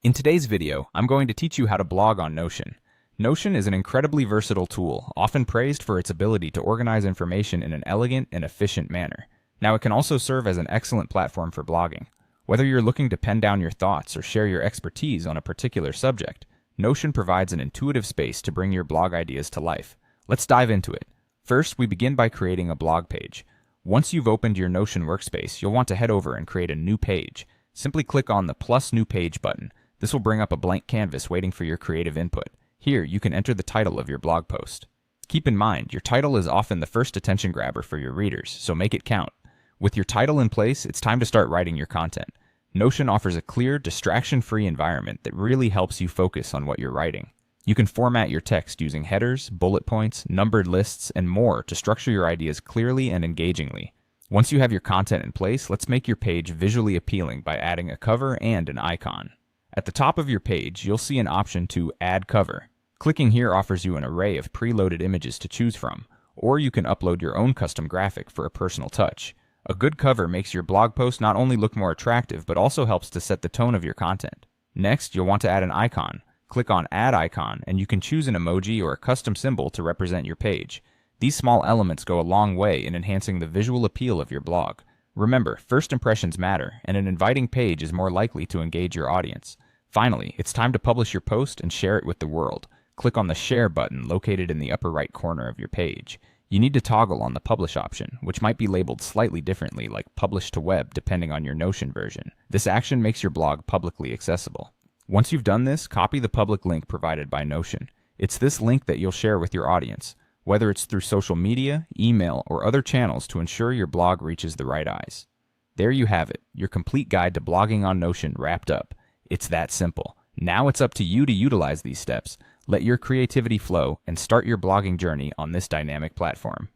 In today's video, I'm going to teach you how to blog on Notion. Notion is an incredibly versatile tool, often praised for its ability to organize information in an elegant and efficient manner. Now, it can also serve as an excellent platform for blogging. Whether you're looking to pen down your thoughts or share your expertise on a particular subject, Notion provides an intuitive space to bring your blog ideas to life. Let's dive into it. First, we begin by creating a blog page. Once you've opened your Notion workspace, you'll want to head over and create a new page. Simply click on the plus new page button. This will bring up a blank canvas waiting for your creative input. Here, you can enter the title of your blog post. Keep in mind, your title is often the first attention grabber for your readers, so make it count. With your title in place, it's time to start writing your content. Notion offers a clear, distraction-free environment that really helps you focus on what you're writing. You can format your text using headers, bullet points, numbered lists, and more to structure your ideas clearly and engagingly. Once you have your content in place, let's make your page visually appealing by adding a cover and an icon. At the top of your page, you'll see an option to Add Cover. Clicking here offers you an array of preloaded images to choose from, or you can upload your own custom graphic for a personal touch. A good cover makes your blog post not only look more attractive, but also helps to set the tone of your content. Next, you'll want to add an icon. Click on Add Icon, and you can choose an emoji or a custom symbol to represent your page. These small elements go a long way in enhancing the visual appeal of your blog. Remember, first impressions matter, and an inviting page is more likely to engage your audience. Finally, it's time to publish your post and share it with the world. Click on the Share button located in the upper right corner of your page. You need to toggle on the Publish option, which might be labeled slightly differently, like Publish to Web, depending on your Notion version. This action makes your blog publicly accessible. Once you've done this, copy the public link provided by Notion. It's this link that you'll share with your audience, whether it's through social media, email, or other channels to ensure your blog reaches the right eyes. There you have it, your complete guide to blogging on Notion wrapped up. It's that simple. Now it's up to you to utilize these steps. Let your creativity flow and start your blogging journey on this dynamic platform.